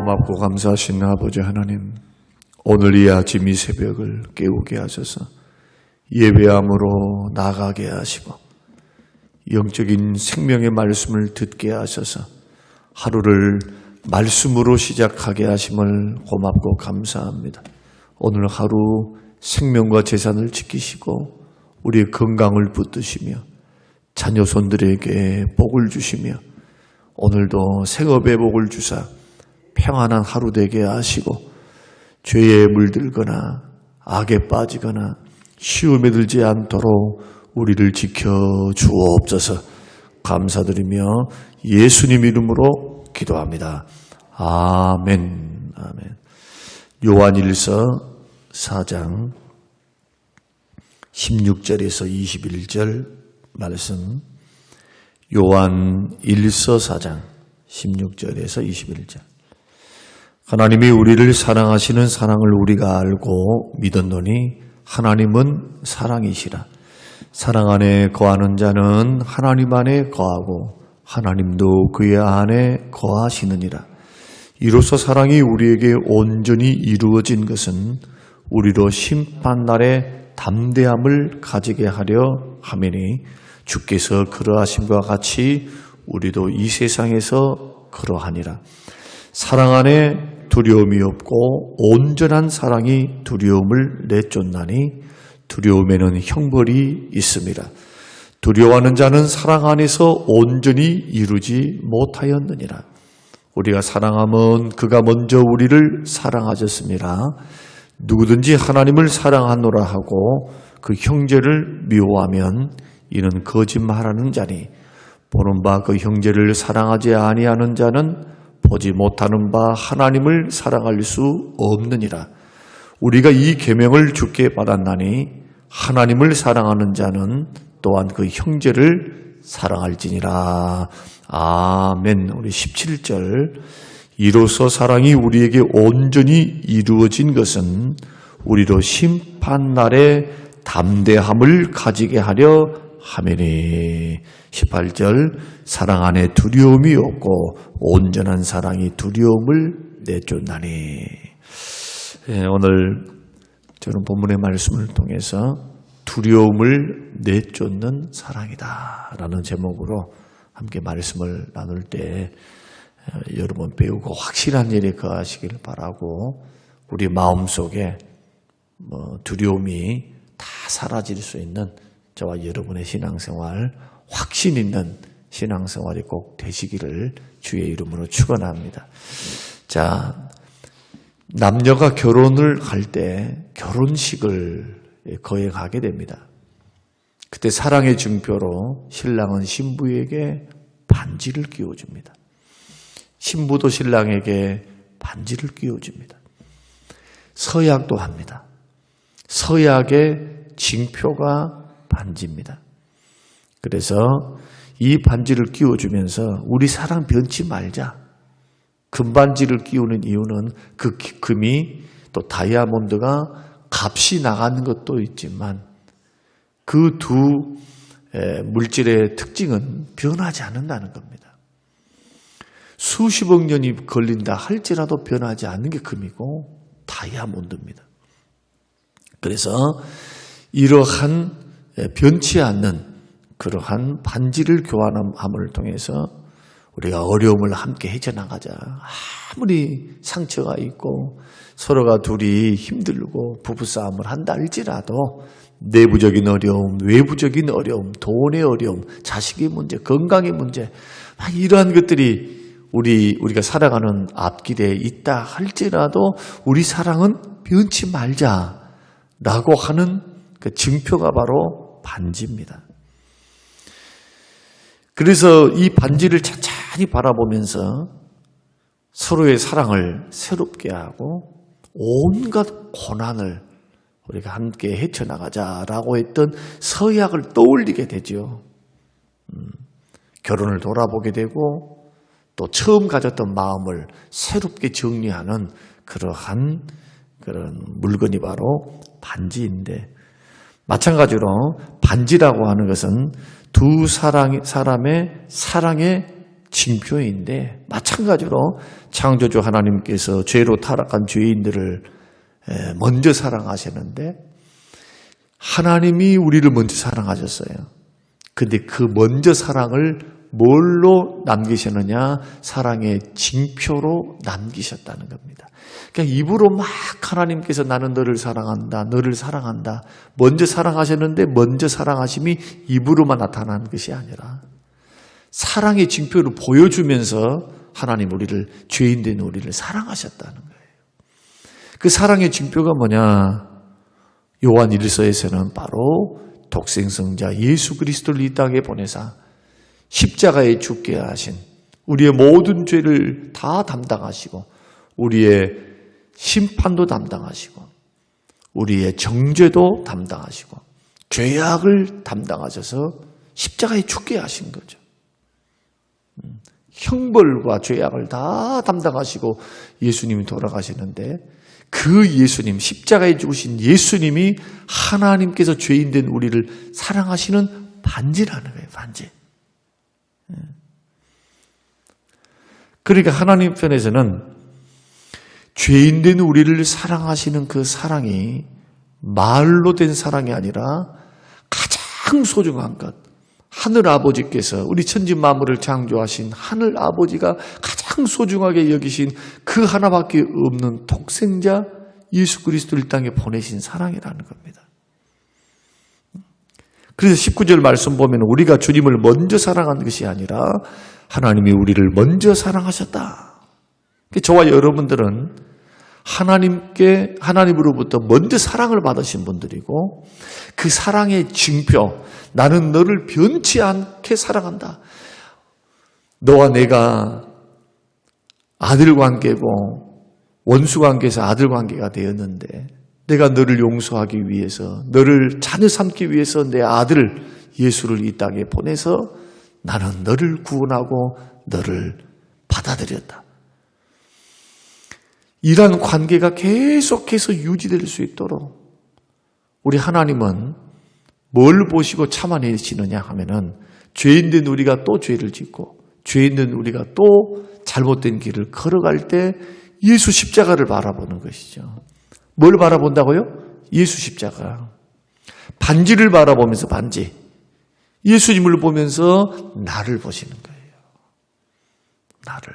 고맙고 감사하신 아버지 하나님, 오늘 이 아침 이 새벽을 깨우게 하셔서 예배함으로 나가게 하시고 영적인 생명의 말씀을 듣게 하셔서 하루를 말씀으로 시작하게 하심을 고맙고 감사합니다. 오늘 하루 생명과 재산을 지키시고 우리의 건강을 붙드시며 자녀손들에게 복을 주시며 오늘도 생업의 복을 주사 평안한 하루 되게 하시고 죄에 물들거나 악에 빠지거나 시험에 들지 않도록 우리를 지켜 주옵소서. 감사드리며 예수님 이름으로 기도합니다. 아멘. 아멘. 요한일서 4장 16절에서 21절 말씀. 요한일서 4장 16절에서 21절. 하나님이 우리를 사랑하시는 사랑을 우리가 알고 믿었노니 하나님은 사랑이시라. 사랑 안에 거하는 자는 하나님 안에 거하고 하나님도 그의 안에 거하시느니라. 이로써 사랑이 우리에게 온전히 이루어진 것은 우리로 심판날에 담대함을 가지게 하려 함이니 주께서 그러하심과 같이 우리도 이 세상에서 그러하니라. 사랑 안에 두려움이 없고 온전한 사랑이 두려움을 내쫓나니 두려움에는 형벌이 있음이라. 두려워하는 자는 사랑 안에서 온전히 이루지 못하였느니라. 우리가 사랑하면 그가 먼저 우리를 사랑하셨음이라. 누구든지 하나님을 사랑하노라 하고 그 형제를 미워하면 이는 거짓말하는 자니 보는 바 그 형제를 사랑하지 아니하는 자는 보지 못하는 바 하나님을 사랑할 수 없느니라. 우리가 이 계명을 주께 받았나니 하나님을 사랑하는 자는 또한 그 형제를 사랑할지니라. 아멘. 우리 17절. 이로써 사랑이 우리에게 온전히 이루어진 것은 우리로 심판날에 담대함을 가지게 하려 하매니. 18절. 사랑 안에 두려움이 없고 온전한 사랑이 두려움을 내쫓나니. 오늘 저는 본문의 말씀을 통해서 두려움을 내쫓는 사랑이다 라는 제목으로 함께 말씀을 나눌 때 여러분 배우고 확실한 일에 거하시길 바라고 우리 마음속에 두려움이 다 사라질 수 있는 저와 여러분의 신앙생활, 확신 있는 신앙생활이 꼭 되시기를 주의 이름으로 축원합니다. 자, 남녀가 결혼을 할 때 결혼식을 거행하게 됩니다. 그때 사랑의 증표로 신랑은 신부에게 반지를 끼워줍니다. 신부도 신랑에게 반지를 끼워줍니다. 서약도 합니다. 서약의 징표가 반지입니다. 그래서 이 반지를 끼워주면서 우리 사랑 변치 말자. 금반지를 끼우는 이유는 그 금이 또 다이아몬드가 값이 나가는 것도 있지만 그 두 물질의 특징은 변하지 않는다는 겁니다. 수십억 년이 걸린다 할지라도 변하지 않는 게 금이고 다이아몬드입니다. 그래서 이러한 변치 않는 그러한 반지를 교환함을 통해서 우리가 어려움을 함께 헤쳐나가자. 아무리 상처가 있고 서로가 둘이 힘들고 부부싸움을 한다 할지라도 내부적인 어려움, 외부적인 어려움, 돈의 어려움, 자식의 문제, 건강의 문제 이러한 것들이 우리가 살아가는 앞길에 있다 할지라도 우리 사랑은 변치 말자라고 하는 그 증표가 바로 반지입니다. 그래서 이 반지를 찬찬히 바라보면서 서로의 사랑을 새롭게 하고 온갖 고난을 우리가 함께 헤쳐나가자라고 했던 서약을 떠올리게 되죠. 결혼을 돌아보게 되고 또 처음 가졌던 마음을 새롭게 정리하는 그러한 그런 물건이 바로 반지인데 마찬가지로 반지라고 하는 것은 두 사람의 사랑의 징표인데 마찬가지로 창조주 하나님께서 죄로 타락한 죄인들을 먼저 사랑하셨는데 하나님이 우리를 먼저 사랑하셨어요. 근데 그 먼저 사랑을 뭘로 남기셨느냐? 사랑의 징표로 남기셨다는 겁니다. 그냥 입으로 막 하나님께서 나는 너를 사랑한다, 너를 사랑한다. 먼저 사랑하셨는데 먼저 사랑하심이 입으로만 나타나는 것이 아니라 사랑의 징표를 보여주면서 하나님 우리를, 죄인된 우리를 사랑하셨다는 거예요. 그 사랑의 징표가 뭐냐? 요한 1서에서는 바로 독생성자 예수 그리스도를 이 땅에 보내사 십자가에 죽게 하신, 우리의 모든 죄를 다 담당하시고 우리의 심판도 담당하시고 우리의 정죄도 담당하시고 죄악을 담당하셔서 십자가에 죽게 하신 거죠. 형벌과 죄악을 다 담당하시고 예수님이 돌아가시는데 그 예수님, 십자가에 죽으신 예수님이 하나님께서 죄인된 우리를 사랑하시는 반지라는 거예요. 반지. 그러니까 하나님 편에서는 죄인된 우리를 사랑하시는 그 사랑이 말로 된 사랑이 아니라 가장 소중한 것, 하늘 아버지께서 우리 천지 만물을 창조하신 하늘 아버지가 가장 소중하게 여기신 그 하나밖에 없는 독생자 예수 그리스도를 이 땅에 보내신 사랑이라는 겁니다. 그래서 19절 말씀 보면 우리가 주님을 먼저 사랑한 것이 아니라 하나님이 우리를 먼저 사랑하셨다. 저와 여러분들은 하나님으로부터 먼저 사랑을 받으신 분들이고 그 사랑의 징표, 나는 너를 변치 않게 사랑한다. 너와 내가 아들 관계고 원수 관계에서 아들 관계가 되었는데 내가 너를 용서하기 위해서, 너를 자녀 삼기 위해서 내 아들 예수를 이 땅에 보내서 나는 너를 구원하고 너를 받아들였다. 이러한 관계가 계속해서 유지될 수 있도록 우리 하나님은 뭘 보시고 참아내시느냐 하면은 죄인된 우리가 또 죄를 짓고 죄인된 우리가 또 잘못된 길을 걸어갈 때 예수 십자가를 바라보는 것이죠. 뭘 바라본다고요? 예수 십자가. 반지를 바라보면서 반지. 예수님을 보면서 나를 보시는 거예요. 나를.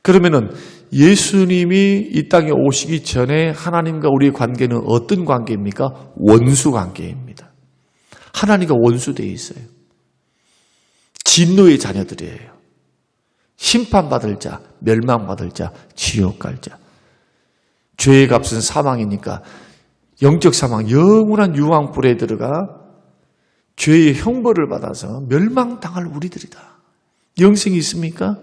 그러면은 예수님이 이 땅에 오시기 전에 하나님과 우리의 관계는 어떤 관계입니까? 원수 관계입니다. 하나님과 원수되어 있어요. 진노의 자녀들이에요. 심판받을 자, 멸망받을 자, 지옥 갈 자. 죄의 값은 사망이니까 영적 사망, 영원한 유황불에 들어가 죄의 형벌을 받아서 멸망당할 우리들이다. 영생이 있습니까?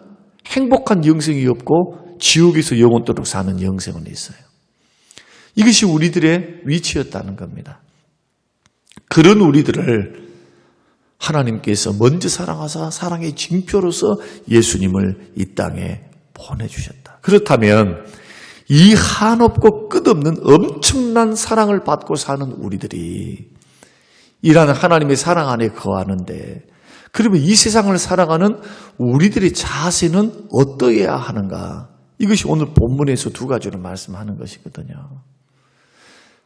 행복한 영생이 없고 지옥에서 영원토록 사는 영생은 있어요. 이것이 우리들의 위치였다는 겁니다. 그런 우리들을 하나님께서 먼저 사랑하사 사랑의 징표로서 예수님을 이 땅에 보내주셨다. 그렇다면 이 한없고 끝없는 엄청난 사랑을 받고 사는 우리들이 이라는 하나님의 사랑 안에 거하는데, 그러면 이 세상을 살아가는 우리들의 자세는 어떠해야 하는가? 이것이 오늘 본문에서 두 가지로 말씀하는 것이거든요.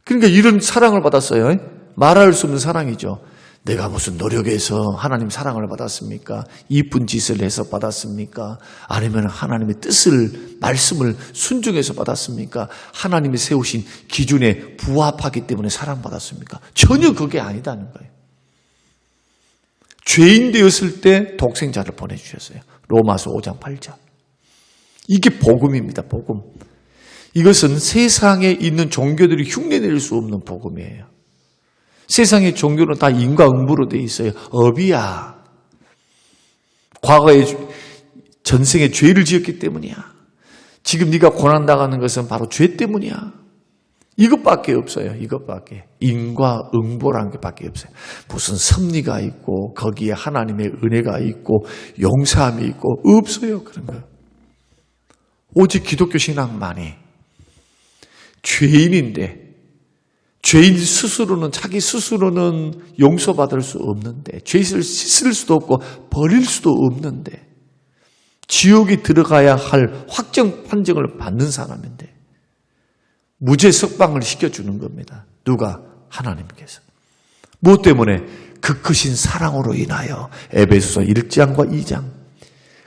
그러니까 이런 사랑을 받았어요. 말할 수 없는 사랑이죠. 내가 무슨 노력해서 하나님 사랑을 받았습니까? 이쁜 짓을 해서 받았습니까? 아니면 하나님의 뜻을, 말씀을 순종해서 받았습니까? 하나님이 세우신 기준에 부합하기 때문에 사랑받았습니까? 전혀 그게 아니다는 거예요. 죄인 되었을 때 독생자를 보내주셨어요. 로마서 5장 8절. 이게 복음입니다. 복음. 이것은 세상에 있는 종교들이 흉내낼 수 없는 복음이에요. 세상의 종교는 다 인과응보로 돼 있어요. 업이야. 과거에 전생에 죄를 지었기 때문이야. 지금 네가 고난당하는 것은 바로 죄 때문이야. 이것밖에 없어요. 이것밖에. 인과응보라는 것밖에 없어요. 무슨 섭리가 있고 거기에 하나님의 은혜가 있고 용서함이 있고 없어요. 그런 거. 오직 기독교 신앙만이. 죄인인데 죄인 스스로는, 자기 스스로는 용서받을 수 없는데, 죄를 씻을 수도 없고 버릴 수도 없는데, 지옥에 들어가야 할 확정 판정을 받는 사람인데 무죄 석방을 시켜주는 겁니다. 누가? 하나님께서. 무엇 때문에? 그 크신 사랑으로 인하여. 에베소서 1장과 2장.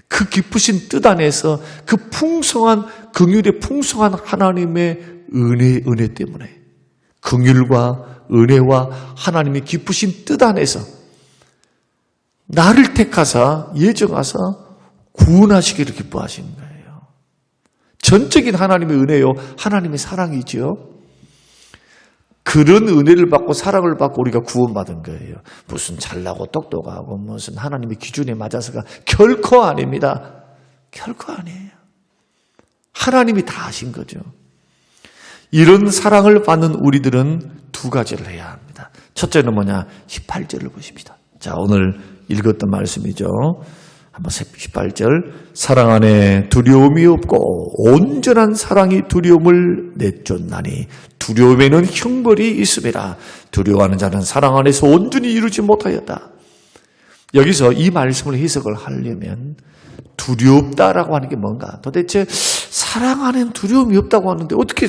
그 깊으신 뜻 안에서 그 풍성한 긍휼의 풍성한 하나님의 은혜 때문에 긍휼과 은혜와 하나님의 깊으신 뜻 안에서 나를 택하사 예정하사 구원하시기를 기뻐하신 거예요. 전적인 하나님의 은혜요, 하나님의 사랑이죠. 그런 은혜를 받고 사랑을 받고 우리가 구원받은 거예요. 무슨 잘나고 똑똑하고 무슨 하나님의 기준에 맞아서가 결코 아닙니다. 결코 아니에요. 하나님이 다 하신 거죠. 이런 사랑을 받는 우리들은 두 가지를 해야 합니다. 첫째는 뭐냐? 18절을 보십시다. 자, 오늘 읽었던 말씀이죠. 한번 18절. 사랑 안에 두려움이 없고 온전한 사랑이 두려움을 내쫓나니 두려움에는 형벌이 있음이라. 두려워하는 자는 사랑 안에서 온전히 이루지 못하였다. 여기서 이 말씀을 해석을 하려면 두렵다라고 하는 게 뭔가? 도대체 사랑 안에는 두려움이 없다고 하는데 어떻게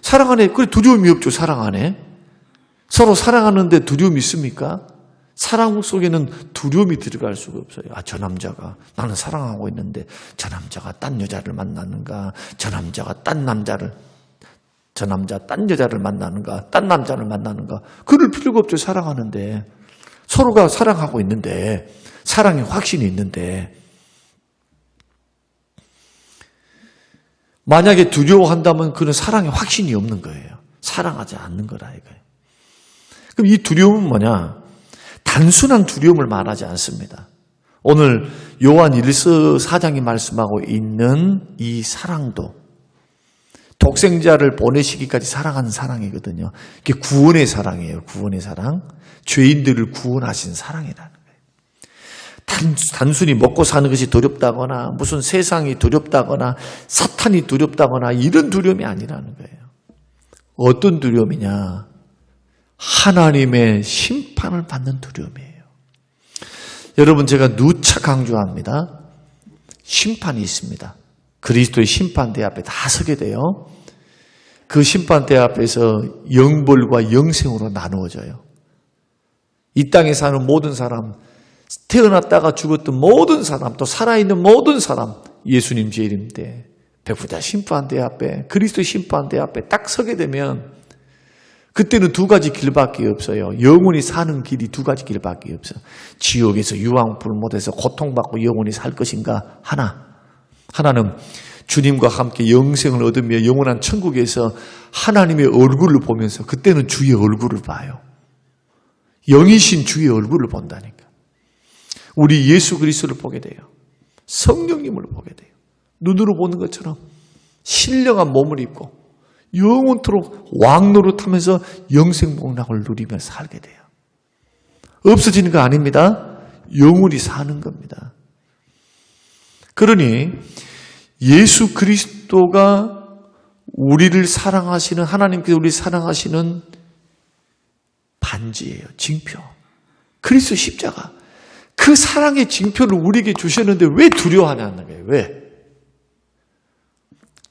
사랑 안에 그래 두려움이 없죠. 사랑 안에 서로 사랑하는데 두려움이 있습니까? 사랑 속에는 두려움이 들어갈 수가 없어요. 아, 저 남자가 나는 사랑하고 있는데 저 남자가 딴 여자를 만나는가? 저 남자 딴 여자를 만나는가? 딴 남자를 만나는가? 그럴 필요가 없죠. 사랑하는데 서로가 사랑하고 있는데 사랑의 확신이 있는데 만약에 두려워한다면 그는 사랑의 확신이 없는 거예요. 사랑하지 않는 거라 이거예요. 그럼 이 두려움은 뭐냐? 단순한 두려움을 말하지 않습니다. 오늘 요한 1서 4장이 말씀하고 있는 이 사랑도 독생자를 보내시기까지 사랑하는 사랑이거든요. 이게 구원의 사랑이에요. 구원의 사랑. 죄인들을 구원하신 사랑이라는 거예요. 단순히 먹고 사는 것이 두렵다거나 무슨 세상이 두렵다거나 사탄이 두렵다거나 이런 두려움이 아니라는 거예요. 어떤 두려움이냐? 하나님의 심판을 받는 두려움이에요. 여러분, 제가 누차 강조합니다. 심판이 있습니다. 그리스도의 심판대 앞에 다 서게 돼요. 그 심판대 앞에서 영벌과 영생으로 나누어져요. 이 땅에 사는 모든 사람, 태어났다가 죽었던 모든 사람, 또 살아있는 모든 사람, 예수님 재림 때 백부자 심판대 앞에, 그리스도의 심판대 앞에 딱 서게 되면 그때는 두 가지 길밖에 없어요. 영원히 사는 길이 두 가지 길밖에 없어요. 지옥에서 유황불못에서 고통받고 영원히 살 것인가? 하나는 주님과 함께 영생을 얻으며 영원한 천국에서 하나님의 얼굴을 보면서 그때는 주의 얼굴을 봐요. 영이신 주의 얼굴을 본다니까. 우리 예수 그리스도를 보게 돼요. 성령님을 보게 돼요. 눈으로 보는 것처럼 신령한 몸을 입고 영원토록 왕노릇하면서 영생복락을 누리며 살게 돼요. 없어지는 거 아닙니다. 영원히 사는 겁니다. 그러니 예수 그리스도가 우리를 사랑하시는, 하나님께서 우리를 사랑하시는 반지예요. 징표. 그리스도 십자가. 그 사랑의 징표를 우리에게 주셨는데 왜 두려워하냐는 거예요. 왜?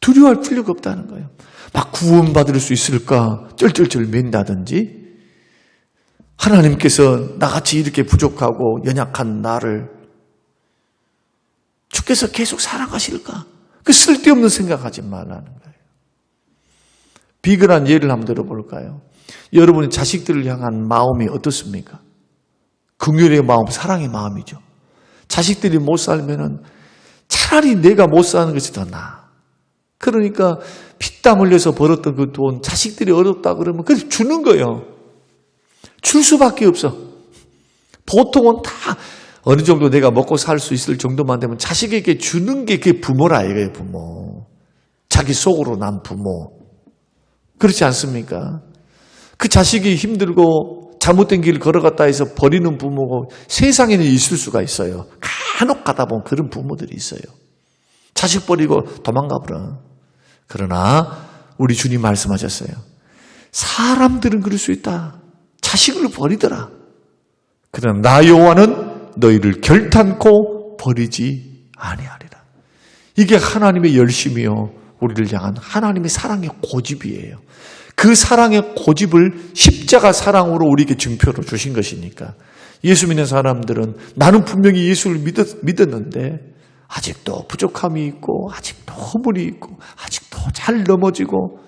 두려워할 필요가 없다는 거예요. 막 구원받을 수 있을까 쩔쩔쩔 맨다든지 하나님께서 나같이 이렇게 부족하고 연약한 나를 주께서 계속 사랑하실까? 그 쓸데없는 생각하지 말라는 거예요. 비근한 예를 한번 들어볼까요? 여러분의 자식들을 향한 마음이 어떻습니까? 긍휼의 마음, 사랑의 마음이죠. 자식들이 못 살면은 차라리 내가 못 사는 것이 더 나아. 그러니까 피땀 흘려서 벌었던 그 돈 자식들이 어렵다 그러면 그래서 주는 거예요. 줄 수밖에 없어. 보통은 다 어느 정도 내가 먹고 살 수 있을 정도만 되면 자식에게 주는 게 그게 부모라 이거예요. 부모. 자기 속으로 난 부모. 그렇지 않습니까? 그 자식이 힘들고 잘못된 길을 걸어갔다 해서 버리는 부모가 세상에는 있을 수가 있어요. 간혹 가다 보면 그런 부모들이 있어요. 자식 버리고 도망가 버려. 그러나 우리 주님 말씀하셨어요. 사람들은 그럴 수 있다. 자식을 버리더라. 그러나 나 여호와는 너희를 결탄코 버리지 아니하리라. 이게 하나님의 열심이요, 우리를 향한 하나님의 사랑의 고집이에요. 그 사랑의 고집을 십자가 사랑으로 우리에게 증표로 주신 것이니까 예수 믿는 사람들은 나는 분명히 예수를 믿었는데 아직도 부족함이 있고 아직도 허물이 있고 아직도 잘 넘어지고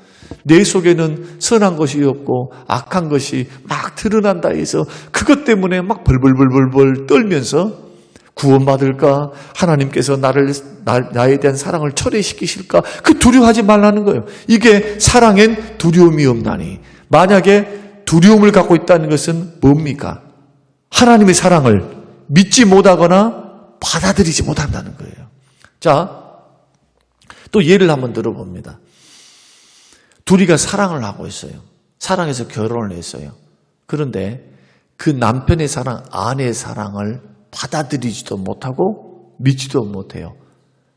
내 속에는 선한 것이 없고 악한 것이 막 드러난다 해서 그것 때문에 막 벌벌벌벌 떨면서 구원받을까? 하나님께서 나에 대한 사랑을 철회시키실까? 그 두려워하지 말라는 거예요. 이게 사랑엔 두려움이 없나니. 만약에 두려움을 갖고 있다는 것은 뭡니까? 하나님의 사랑을 믿지 못하거나 받아들이지 못한다는 거예요. 자, 또 예를 한번 들어봅니다. 둘이가 사랑을 하고 있어요. 사랑해서 결혼을 했어요. 그런데 그 남편의 사랑, 아내의 사랑을 받아들이지도 못하고 믿지도 못해요.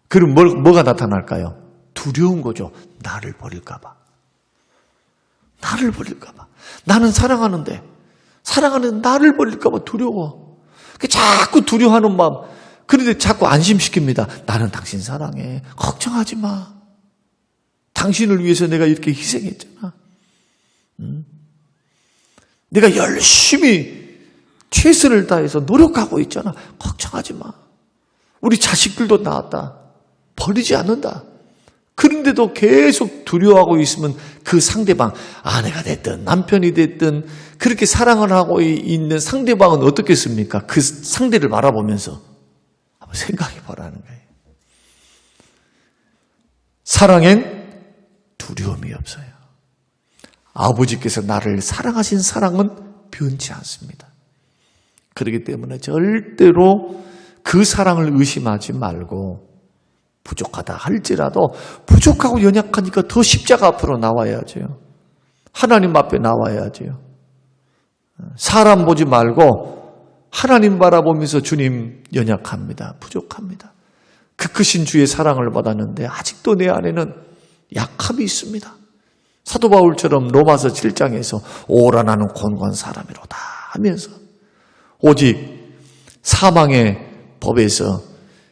그럼 뭐가 나타날까요? 두려운 거죠. 나를 버릴까 봐. 나를 버릴까 봐. 나는 사랑하는데 나를 버릴까 봐 두려워. 자꾸 두려워하는 마음. 그런데 자꾸 안심시킵니다. 나는 당신 사랑해. 걱정하지 마. 당신을 위해서 내가 이렇게 희생했잖아. 내가 열심히 최선을 다해서 노력하고 있잖아. 걱정하지 마. 우리 자식들도 낳았다. 버리지 않는다. 그런데도 계속 두려워하고 있으면 그 상대방, 아내가 됐든 남편이 됐든 그렇게 사랑을 하고 있는 상대방은 어떻겠습니까? 그 상대를 바라보면서 한번 생각해 보라는 거예요. 사랑엔 두려움이 없어요. 아버지께서 나를 사랑하신 사랑은 변치 않습니다. 그렇기 때문에 절대로 그 사랑을 의심하지 말고 부족하다 할지라도 부족하고 연약하니까 더 십자가 앞으로 나와야죠. 하나님 앞에 나와야죠. 사람 보지 말고 하나님 바라보면서 주님 연약합니다. 부족합니다. 그 크신 주의 사랑을 받았는데 아직도 내 안에는 약함이 있습니다. 사도 바울처럼 로마서 7장에서 오라 나는 곤고한 사람이로다 하면서 오직 사망의 법에서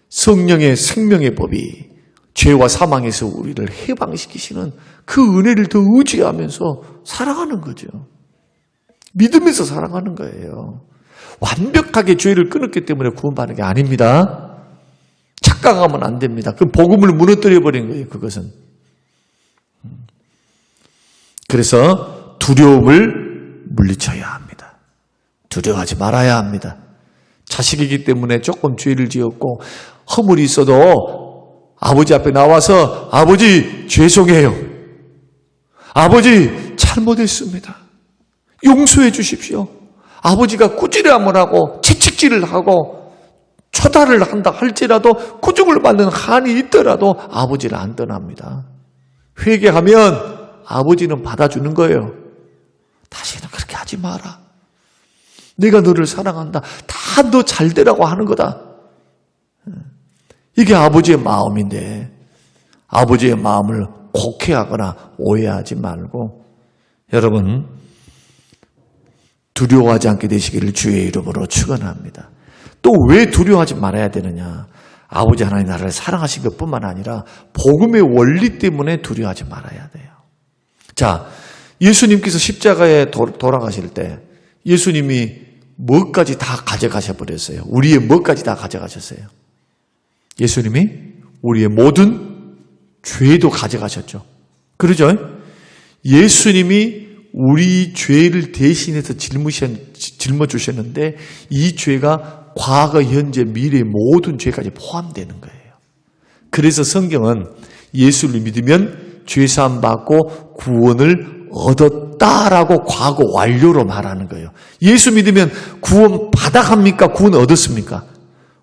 성령의 생명의 법이 죄와 사망에서 우리를 해방시키시는 그 은혜를 더 의지하면서 살아가는 거죠. 믿으면서 살아가는 거예요. 완벽하게 죄를 끊었기 때문에 구원받는 게 아닙니다. 착각하면 안 됩니다. 그 복음을 무너뜨려버린 거예요. 그것은. 그래서 두려움을 물리쳐야 합니다. 두려워하지 말아야 합니다. 자식이기 때문에 조금 죄를 지었고 허물이 있어도 아버지 앞에 나와서 아버지 죄송해요. 아버지 잘못했습니다. 용서해 주십시오. 아버지가 꾸지람을 하고 채찍질을 하고 초달을 한다 할지라도 꾸중을 받는 한이 있더라도 아버지를 안 떠납니다. 회개하면 아버지는 받아주는 거예요. 다시는 그렇게 하지 마라. 내가 너를 사랑한다. 다 너 잘되라고 하는 거다. 이게 아버지의 마음인데 아버지의 마음을 곡해하거나 오해하지 말고 여러분 두려워하지 않게 되시기를 주의 이름으로 축원합니다. 또 왜 두려워하지 말아야 되느냐? 아버지 하나님 나를 사랑하신 것뿐만 아니라 복음의 원리 때문에 두려워하지 말아야 돼요. 자, 예수님께서 십자가에 돌아가실 때 예수님이 뭐까지 다 가져가셔 버렸어요. 우리의 뭐까지 다 가져가셨어요. 예수님이 우리의 모든 죄도 가져가셨죠. 그러죠? 예수님이 우리 죄를 대신해서 짊어주셨는데 이 죄가 과거, 현재, 미래 모든 죄까지 포함되는 거예요. 그래서 성경은 예수를 믿으면 죄사함 받고 구원을 얻었다라고 과거 완료로 말하는 거예요. 예수 믿으면 구원 받아갑니까? 구원 얻었습니까?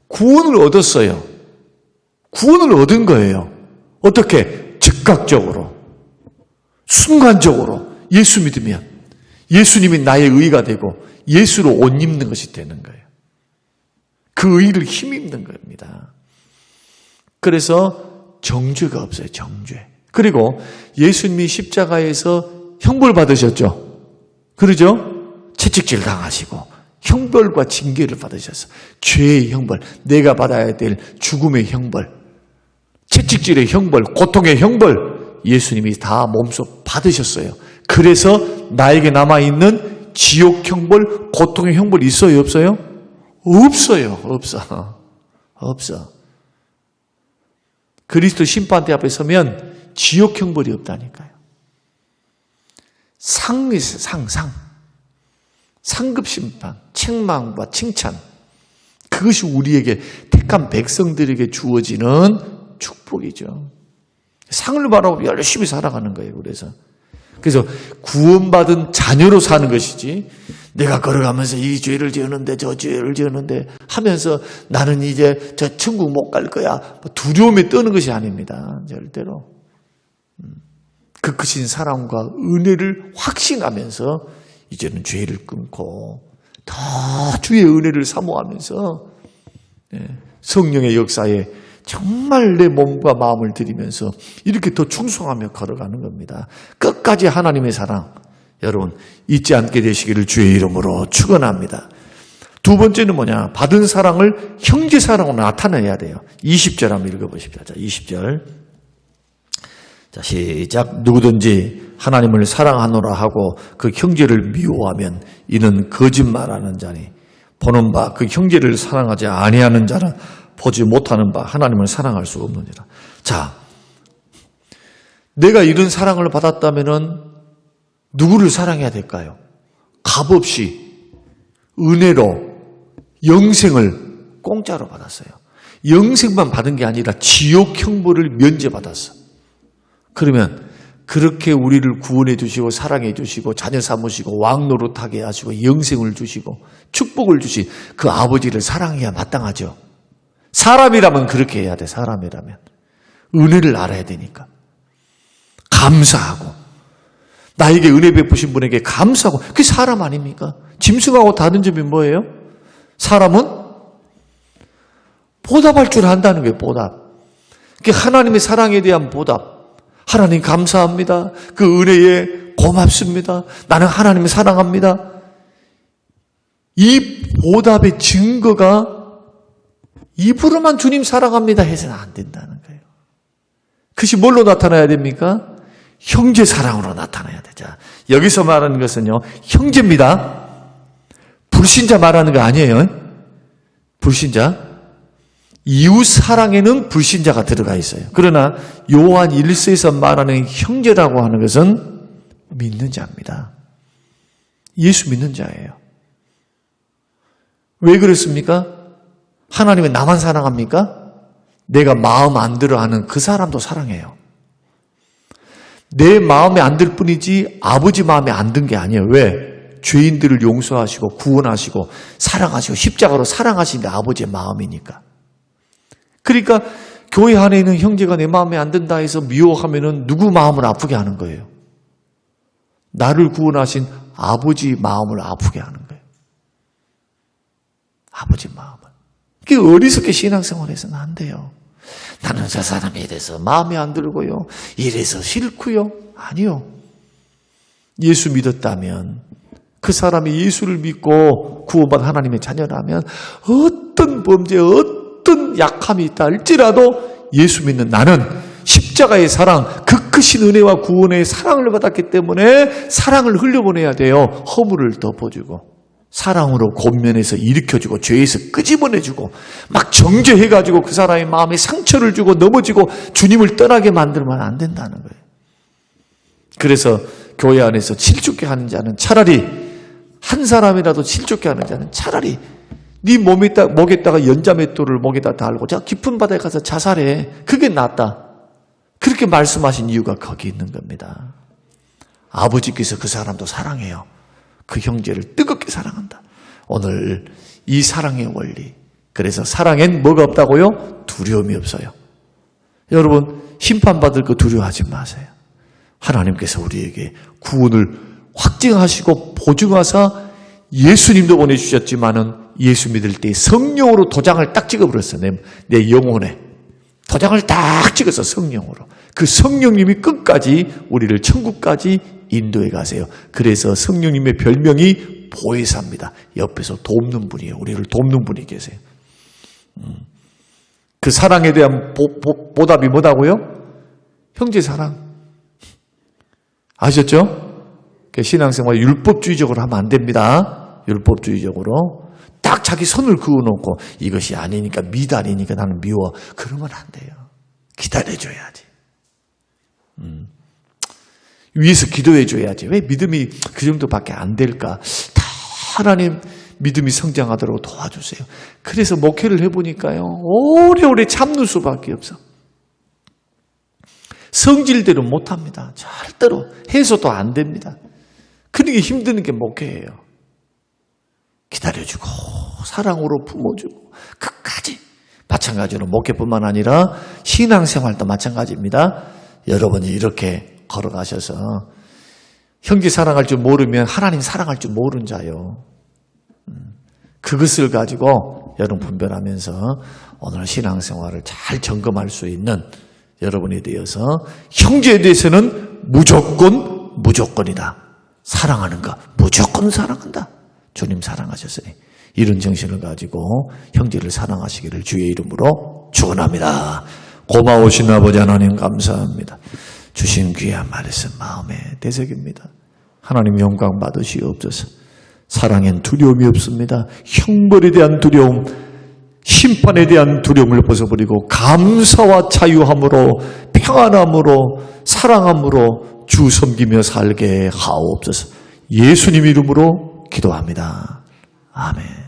구원을 얻었어요. 구원을 얻은 거예요. 어떻게? 즉각적으로, 순간적으로 예수 믿으면 예수님이 나의 의가 되고 예수로 옷 입는 것이 되는 거예요. 그 의를 힘입는 겁니다. 그래서 정죄가 없어요. 정죄. 그리고 예수님이 십자가에서 형벌 받으셨죠. 그러죠? 채찍질 당하시고 형벌과 징계를 받으셨어요. 죄의 형벌, 내가 받아야 될 죽음의 형벌, 채찍질의 형벌, 고통의 형벌 예수님이 다 몸소 받으셨어요. 그래서 나에게 남아있는 지옥 형벌, 고통의 형벌이 있어요, 없어요? 없어요. 없어. 그리스도 심판대 앞에 서면 지옥 형벌이 없다니까요. 상급 심판, 책망과 칭찬. 그것이 우리에게 택한 백성들에게 주어지는 축복이죠. 상을 바라고 열심히 살아가는 거예요. 그래서 구원받은 자녀로 사는 것이지, 내가 걸어가면서 이 죄를 지었는데 저 죄를 지었는데 하면서 나는 이제 저 천국 못 갈 거야, 두려움에 떠는 것이 아닙니다. 절대로. 그 크신 사랑과 은혜를 확신하면서 이제는 죄를 끊고 더 주의 은혜를 사모하면서 성령의 역사에 정말 내 몸과 마음을 들이면서 이렇게 더 충성하며 걸어가는 겁니다. 끝까지 하나님의 사랑, 여러분 잊지 않게 되시기를 주의 이름으로 축원합니다. 두 번째는 뭐냐? 받은 사랑을 형제 사랑으로 나타내야 돼요. 20절 한번 읽어보십시오. 자, 20절. 자, 시작. 누구든지 하나님을 사랑하노라 하고 그 형제를 미워하면 이는 거짓말하는 자니 보는 바 그 형제를 사랑하지 아니하는 자는 보지 못하는 바 하나님을 사랑할 수 없느니라. 자, 내가 이런 사랑을 받았다면은 누구를 사랑해야 될까요? 값없이 은혜로 영생을 공짜로 받았어요. 영생만 받은 게 아니라 지옥 형벌을 면제받았어. 그러면 그렇게 우리를 구원해 주시고 사랑해 주시고 자녀 삼으시고 왕 노릇하게 하시고 영생을 주시고 축복을 주신 그 아버지를 사랑해야 마땅하죠. 사람이라면 그렇게 해야 돼. 사람이라면 은혜를 알아야 되니까 감사하고 나에게 은혜 베푸신 분에게 감사하고. 그게 사람 아닙니까? 짐승하고 다른 점이 뭐예요? 사람은 보답할 줄 안다는 거예요. 보답. 그게 하나님의 사랑에 대한 보답. 하나님 감사합니다. 그 은혜에 고맙습니다. 나는 하나님을 사랑합니다. 이 보답의 증거가 입으로만 주님 사랑합니다 해서는 안 된다는 거예요. 그것이 뭘로 나타나야 됩니까? 형제 사랑으로 나타나야 되죠. 여기서 말하는 것은요, 형제입니다. 불신자 말하는 거 아니에요. 불신자. 이웃 사랑에는 불신자가 들어가 있어요. 그러나 요한 1서에서 말하는 형제라고 하는 것은 믿는 자입니다. 예수 믿는 자예요. 왜 그렇습니까? 하나님은 나만 사랑합니까? 내가 마음 안 들어 하는 그 사람도 사랑해요. 내 마음에 안 들 뿐이지 아버지 마음에 안 든 게 아니에요. 왜? 죄인들을 용서하시고 구원하시고 사랑하시고 십자가로 사랑하신 게 아버지의 마음이니까. 그러니까 교회 안에 있는 형제가 내 마음에 안 든다 해서 미워하면은 누구 마음을 아프게 하는 거예요? 나를 구원하신 아버지 마음을 아프게 하는 거예요. 아버지 마음을. 그게 어리석게 신앙생활해서는 안 돼요. 나는 저 사람에 대해서 마음에 안 들고요. 이래서 싫고요. 아니요. 예수 믿었다면 그 사람이 예수를 믿고 구원받은 하나님의 자녀라면 어떤 범죄, 어떤 약함이 있다 할지라도 예수 믿는 나는 십자가의 사랑, 그 크신 은혜와 구원의 사랑을 받았기 때문에 사랑을 흘려보내야 돼요. 허물을 덮어주고 사랑으로 권면해서 일으켜주고 죄에서 끄집어내주고 막 정죄해가지고 그 사람의 마음에 상처를 주고 넘어지고 주님을 떠나게 만들면 안 된다는 거예요. 그래서 교회 안에서 실족게 하는 자는 차라리 한 사람이라도 실족게 하는 자는 차라리 네 목에다가 연자맷돌을 목에다 달고 자 깊은 바다에 가서 자살해. 그게 낫다. 그렇게 말씀하신 이유가 거기 있는 겁니다. 아버지께서 그 사람도 사랑해요. 그 형제를 뜨겁게 사랑한다. 오늘 이 사랑의 원리. 그래서 사랑엔 뭐가 없다고요? 두려움이 없어요. 여러분 심판받을 거 두려워하지 마세요. 하나님께서 우리에게 구원을 확증하시고 보증하사 예수님도 보내주셨지만은 예수 믿을 때 성령으로 도장을 딱 찍어버렸어요. 내 영혼에 도장을 딱 찍어서 성령으로. 그 성령님이 끝까지 우리를 천국까지 인도해 가세요. 그래서 성령님의 별명이 보혜사입니다. 옆에서 돕는 분이에요. 우리를 돕는 분이 계세요. 그 사랑에 대한 보답이 뭐다고요? 형제 사랑. 아셨죠? 신앙생활 율법주의적으로 하면 안 됩니다. 율법주의적으로. 딱 자기 선을 그어놓고 이것이 아니니까 미달이니까 나는 미워. 그러면 안 돼요. 기다려줘야지. 위에서 기도해줘야지. 왜 믿음이 그 정도밖에 안 될까? 다 하나님 믿음이 성장하도록 도와주세요. 그래서 목회를 해보니까요. 오래오래 참는 수밖에 없어. 성질대로 못합니다. 절대로 해서도 안 됩니다. 그러니까 힘드는 게 목회예요. 기다려주고 사랑으로 품어주고 끝까지. 마찬가지로 목회뿐만 아니라 신앙생활도 마찬가지입니다. 여러분이 이렇게 걸어가셔서 형제 사랑할 줄 모르면 하나님 사랑할 줄 모르는 자요. 그것을 가지고 여러분 분별하면서 오늘 신앙생활을 잘 점검할 수 있는 여러분이 되어서 형제에 대해서는 무조건이다. 사랑하는 것 무조건 사랑한다. 주님 사랑하셨으니 이런 정신을 가지고 형제를 사랑하시기를 주의 이름으로 축원합니다. 고마우신 아버지 하나님 감사합니다. 주신 귀한 말씀 마음에 대석입니다. 하나님 영광 받으시옵소서. 사랑엔 두려움이 없습니다. 형벌에 대한 두려움, 심판에 대한 두려움을 벗어버리고 감사와 자유함으로 평안함으로 사랑함으로 주 섬기며 살게 하옵소서. 예수님 이름으로 기도합니다. 아멘.